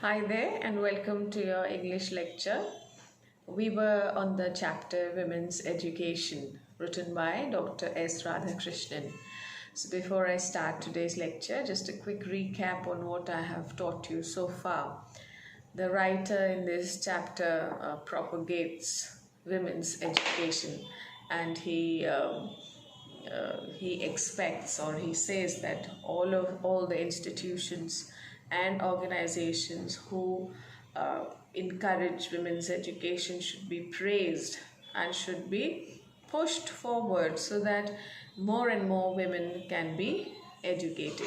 Hi there, and welcome to your English lecture. We were on the chapter Women's Education, written by Dr. S.Radhakrishnan. So, before I start today's lecture, just a quick recap on what I have taught you so far. The writer in this chapter propagates women's education, and he expects, or he says, that all the institutions and organizations who encourage women's education should be praised and should be pushed forward so that more and more women can be educated.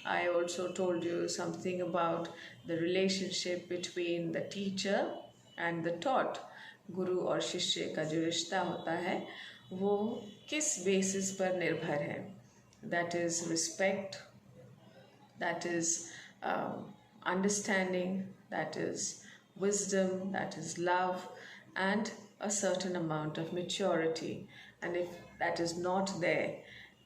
I also told you something about the relationship between the teacher and the taught. गुरु और शिष्य का जो रिश्ता होता है वो किस basis पर निर्भर है. That is respect, that is understanding, that is wisdom, that is love, and a certain amount of maturity. And if that is not there,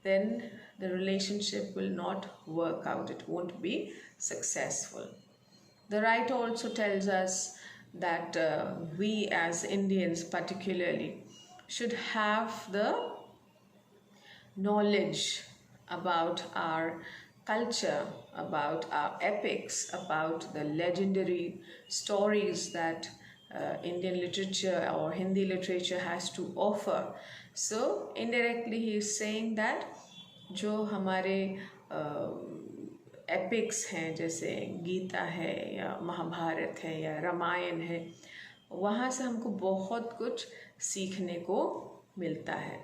then the relationship will not work out, it won't be successful. The writer also tells us that we as Indians particularly should have the knowledge about our culture, about our epics, about the legendary stories that Indian literature or Hindi literature has to offer. So indirectly he is saying that जो हमारे epics हैं, जैसे गीता है या महाभारत है या रामायण है, वहाँ से हमको बहुत कुछ सीखने को मिलता है.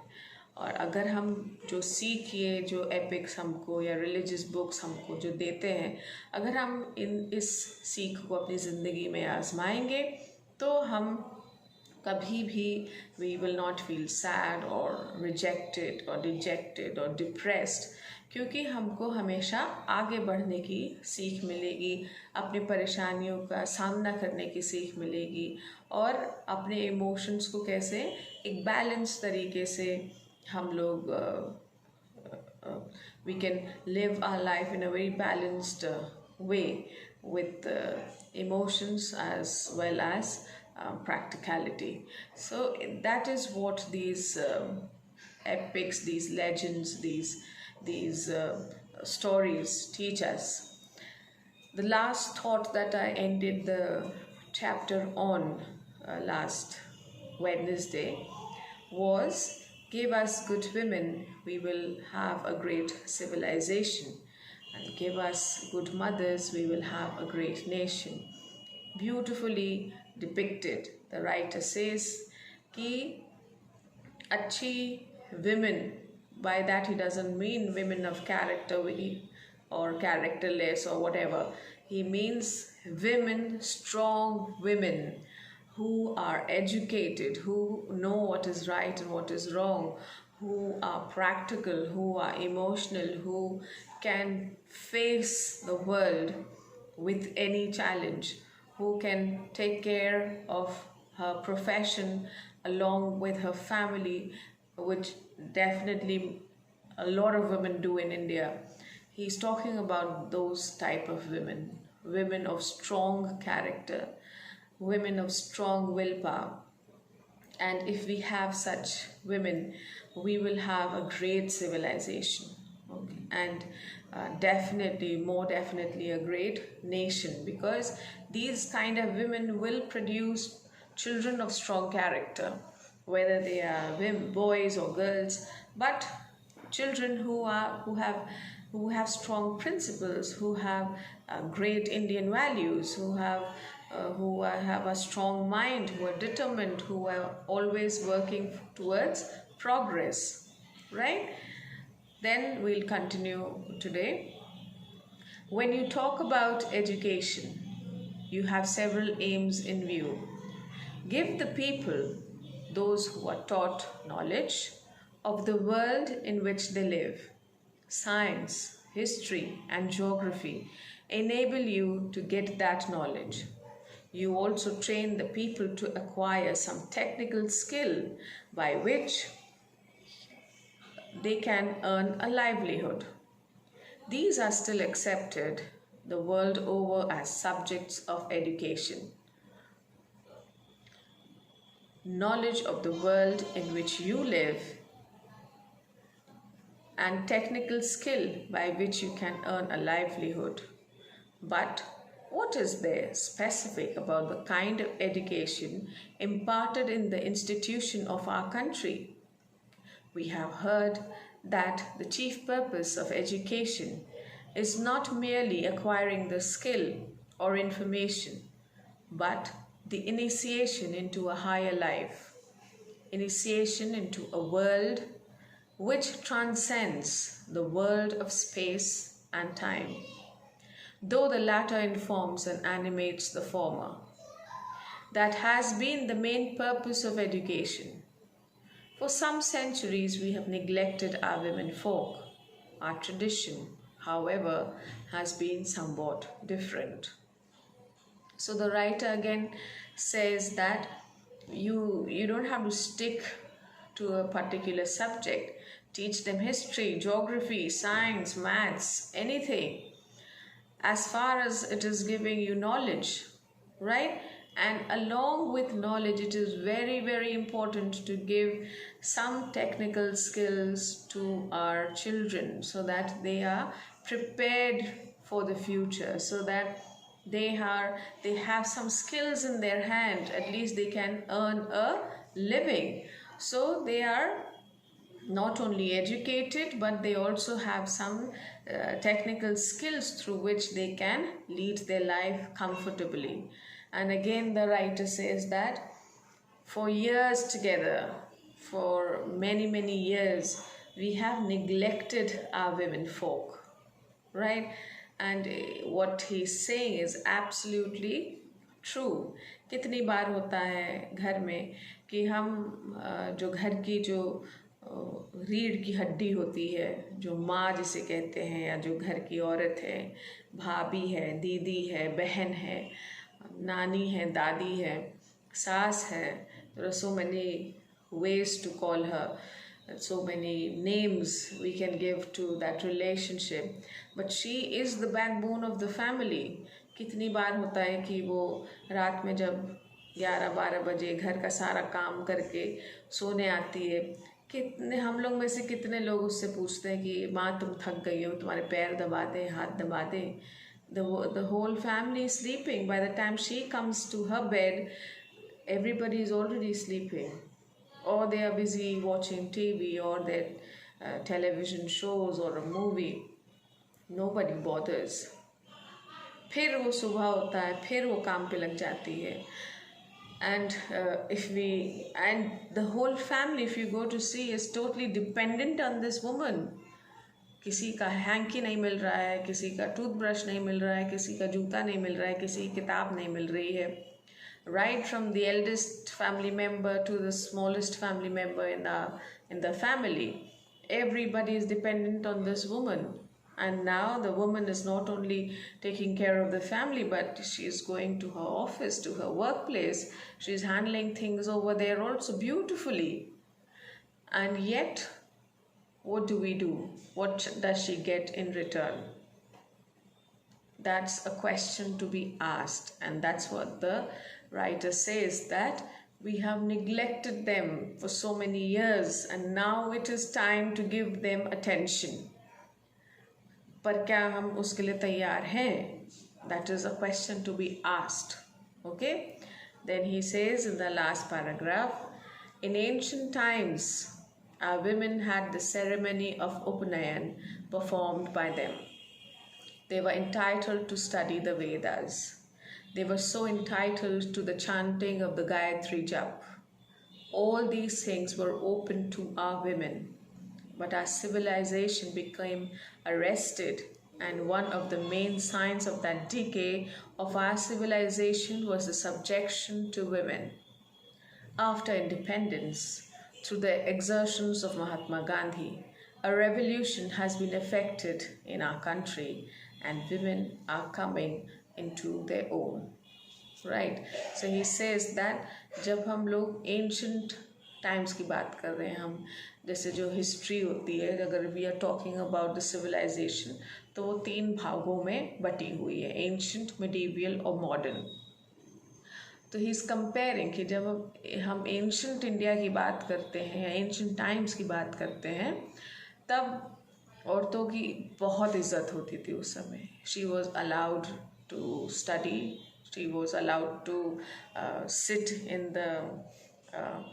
और अगर हम जो सीखिए, जो एपिक्स हमको या रिलीजियस बुक्स हमको जो देते हैं, अगर हम इस सीख को अपनी ज़िंदगी में आजमाएंगे तो हम कभी भी we will not feel sad or rejected or dejected or depressed, क्योंकि हमको हमेशा आगे बढ़ने की सीख मिलेगी, अपनी परेशानियों का सामना करने की सीख मिलेगी और अपने इमोशंस को कैसे एक बैलेंस तरीके से हम लोग we can live our life in a very balanced way with emotions as well as practicality. So that is what these epics, these legends, these stories teach us. The last thought that I ended the chapter on last Wednesday was, give us good women, we will have a great civilization, and give us good mothers, we will have a great nation. Beautifully depicted. The writer says कि अच्छी women, by that he doesn't mean women of character or characterless or whatever. He means women, strong women who are educated, who know what is right and what is wrong, who are practical, who are emotional, who can face the world with any challenge, who can take care of her profession along with her family, which definitely a lot of women do in India. He's talking about those type of women, women of strong character, women of strong willpower. And if we have such women, we will have a great civilization. Okay. And more definitely a great nation, because these kind of women will produce children of strong character, whether they are women, boys or girls, but children who have strong principles, who have great Indian values, who have a strong mind, who are determined, who are always working towards progress, right? Then we'll continue today. When you talk about education, you have several aims in view. Give the people, those who are taught, knowledge of the world in which they live. Science, history, and geography enable you to get that knowledge. You also train the people to acquire some technical skill by which they can earn a livelihood. These are still accepted the world over as subjects of education. Knowledge of the world in which you live and technical skill by which you can earn a livelihood. But what is there specific about the kind of education imparted in the institution of our country? We have heard that the chief purpose of education is not merely acquiring the skill or information, but the initiation into a higher life, initiation into a world which transcends the world of space and time, though the latter informs and animates the former. That has been the main purpose of education. For some centuries, we have neglected our women folk. Our tradition, however, has been somewhat different. So the writer again says that you don't have to stick to a particular subject. Teach them history, geography, science, maths, anything, as far as it is giving you knowledge, right? And along with knowledge, it is very, very important to give some technical skills to our children so that they are prepared for the future, so that they have some skills in their hand. At least they can earn a living. So they are not only educated, but they also have some technical skills through which they can lead their life comfortably. And again, the writer says that for years together, for many, many years, we have neglected our women folk, right? And what he's saying is absolutely true. कितनी बार होता है घर में कि हम जो घर की जो रीढ़ की हड्डी होती है, जो माँ जिसे कहते हैं, या जो घर की औरत है, भाभी है, दीदी है, बहन है, नानी है, दादी है, सास है. There are so many ways to call her, so many names we can give to that relationship, but she is the backbone of the family. कितनी बार होता है कि वो रात में जब 11-12 बजे घर का सारा काम करके सोने आती है, कितने हम लोग में से कितने लोग उससे पूछते हैं कि माँ तुम थक गई हो, तुम्हारे पैर दबा दें, हाथ दबा दें. The whole family is sleeping. By the time she comes to her bed, everybody is already sleeping, or they are busy watching TV or their television shows or a movie. Nobody bothers. फिर वो सुबह होता है, फिर वो काम पे लग जाती है. And the whole family, if you go to see, is totally dependent on this woman. किसी का हैंकी नहीं मिल रहा है, किसी का टूथब्रश नहीं मिल रहा है, किसी का जूता नहीं मिल रहा है, किसी की किताब नहीं मिल रही है. Right from the eldest family member to the smallest family member in the family, everybody is dependent on this woman. And now the woman is not only taking care of the family, but she is going to her office, to her workplace. She is handling things over there also beautifully. And yet, what do we do? What does she get in return? That's a question to be asked. And that's what the writer says, that we have neglected them for so many years, and now it is time to give them attention. पर क्या हम उसके लिए तैयार हैं? That is a question to be asked. Okay? Then he says in the last paragraph, in ancient times, our women had the ceremony of Upanayan performed by them. They were entitled to study the Vedas. They were so entitled to the chanting of the Gayatri Jap. All these things were open to our women. But our civilization became arrested, and one of the main signs of that decay of our civilization was the subjection to women. After independence, through the exertions of Mahatma Gandhi, a revolution has been effected in our country, and women are coming into their own. Right? So he says that जब हम लोग ancient times की बात कर रहे हैं, हम जैसे जो हिस्ट्री होती है, अगर we are talking about the civilisation, तो वो 3 भागों में बटी हुई है, एंशंट, मिडीवियल और मॉडर्न। तो ही इज़ कंपेयरिंग कि जब हम एंशंट इंडिया की बात करते हैं या एंशंट टाइम्स की बात करते हैं, तब औरतों की बहुत इज्जत होती थी उस समय। She was allowed to study, she was allowed to sit in the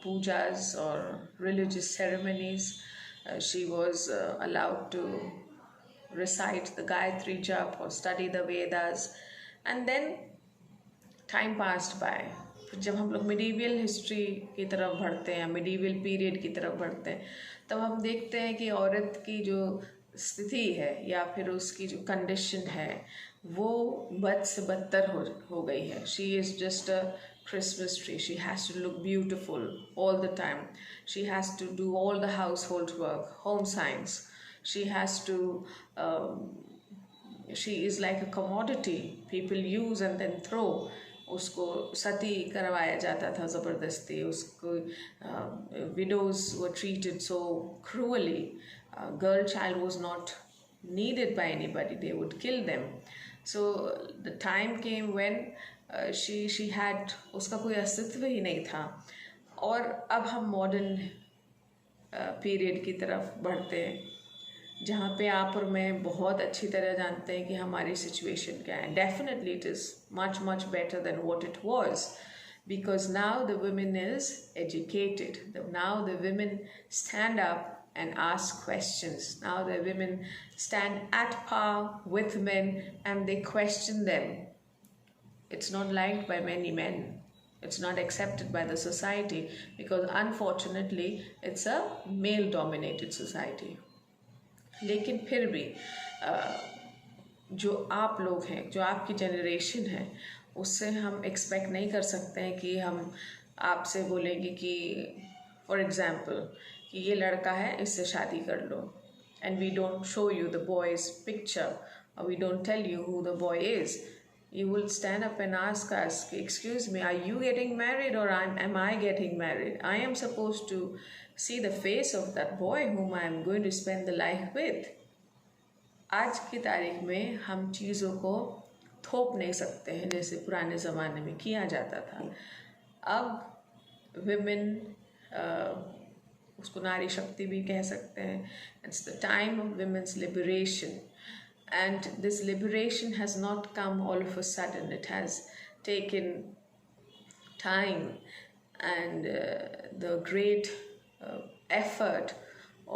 pujas or religious ceremonies. She was allowed to recite the Gayatri Jap or study the Vedas. And then time passed by. फिर जब हम लोग medieval history की तरफ बढ़ते हैं, medieval period की तरफ बढ़ते हैं, तब हम देखते हैं कि औरत की जो स्थिति है या फिर उसकी जो कंडीशन है वो बद से बदतर हो गई है। She is just a Christmas tree. She has to look beautiful all the time. She has to do all the household work, home science. She has to, she is like a commodity people use and then throw. उसको सती करवाया जाता था ज़बरदस्ती, उसको widows were treated so cruelly. Girl child was not needed by anybody, they would kill them. So the time came when she had, उसका कोई अस्तित्व ही नहीं था। और अब हम मॉडर्न पीरियड की तरफ बढ़ते हैं जहाँ पे आप और मैं बहुत अच्छी तरह जानते हैं कि हमारी सिचुएशन क्या है। Definitely it is much much better than what it was, because now the women is educated, now the women stand up and ask questions, now the women stand at par with men and they question them. It's not liked by many men. It's not accepted by the society because unfortunately it's a male dominated society. लेकिन फिर भी जो आप लोग हैं, जो आपकी generation है, उससे हम एक्सपेक्ट नहीं कर सकते हैं कि हम आपसे बोलेंगे कि फॉर एग्जाम्पल कि ये लड़का है, इससे शादी कर लो, and we don't show you the boys picture और we don't tell you who the boy is. You will stand up and ask us, excuse me, are you getting married or am I getting married? I am supposed to see the face of that boy whom I am going to spend the life with. आज की तारीख में हम चीज़ों को थोप नहीं सकते हैं जैसे पुराने ज़माने में किया जाता था। अब women, उसको नारी शक्ति भी कह सकते हैं. It's the time of women's liberation. And this liberation has not come all of a sudden. It has taken time and the great effort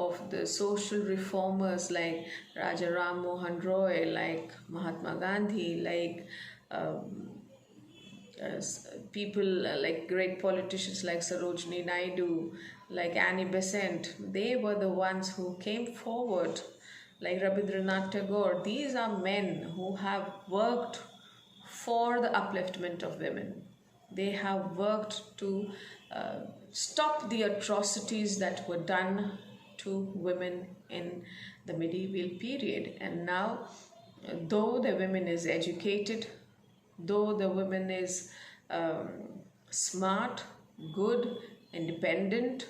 of the social reformers like Raja Ram Mohan Roy, like Mahatma Gandhi, like people like great politicians like Sarojini Naidu, like Annie Besant. They were the ones who came forward, like Rabindranath Tagore. These are men who have worked for the upliftment of women. They have worked to stop the atrocities that were done to women in the medieval period. And now, though the woman is educated, though the woman is smart, good, independent,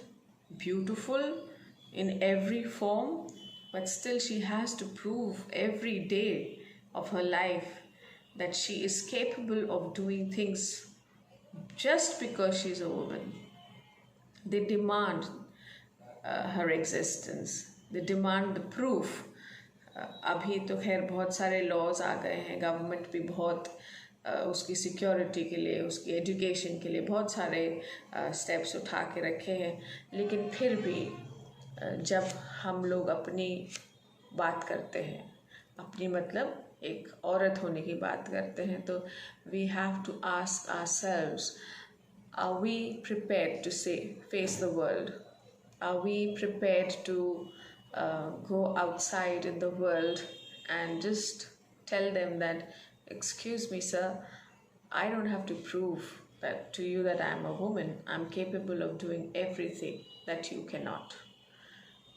beautiful in every form, but still she has to prove every day of her life that she is capable of doing things just because she's a woman. They demand her existence. They demand the proof. अभी तो खैर बहुत सारे laws आ गए हैं, government भी बहुत उसकी सिक्योरिटी के लिए, उसकी एजुकेशन के लिए बहुत सारे स्टेप्स उठा के रखे हैं, लेकिन फिर भी जब हम लोग अपनी बात करते हैं, अपनी मतलब एक औरत होने की बात करते हैं, तो we have to ask ourselves, are we prepared to face the world? Are we prepared to go outside in the world and just tell them that, excuse me sir, I don't have to prove that to you that I am a woman. I'm capable of doing everything that you cannot.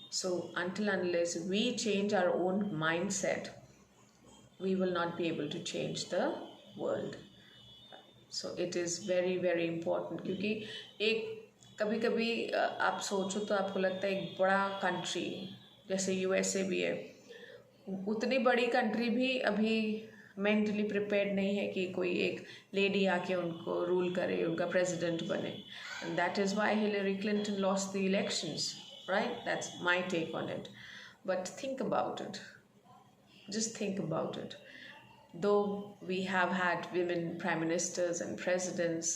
So until unless we change our own mindset, we will not be able to change the world. So it is very very important, क्योंकि एक कभी कभी आप सोचो तो आपको लगता है एक बड़ा कंट्री जैसे USA भी है, उतनी बड़ी कंट्री भी अभी मेंटली प्रिपेयर्ड नहीं है कि कोई एक लेडी आके उनको रूल करे, उनका प्रेसिडेंट बने. And that is why Hillary Clinton lost the elections, right? That's my take on it. But think about it. Just think about it. Though we have had women prime ministers and presidents,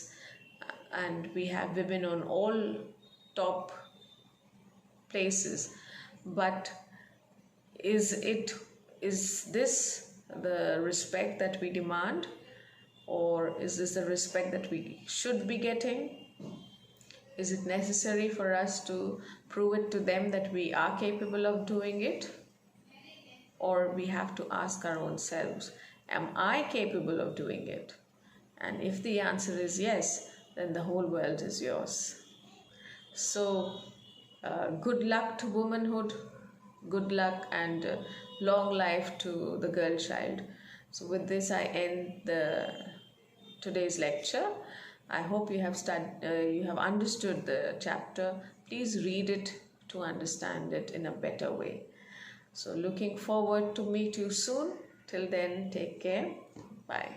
and we have women on all top places, but is this the respect that we demand, or is this the respect that we should be getting? Is it necessary for us to prove it to them that we are capable of doing it? Or we have to ask our own selves, am I capable of doing it? And if the answer is yes, then the whole world is yours. So good luck to womanhood, good luck, and long life to the girl child. So with this I end today's lecture. I hope you have understood the chapter. Please read it to understand it in a better way. So looking forward to meet you soon. Till then, take care. Bye.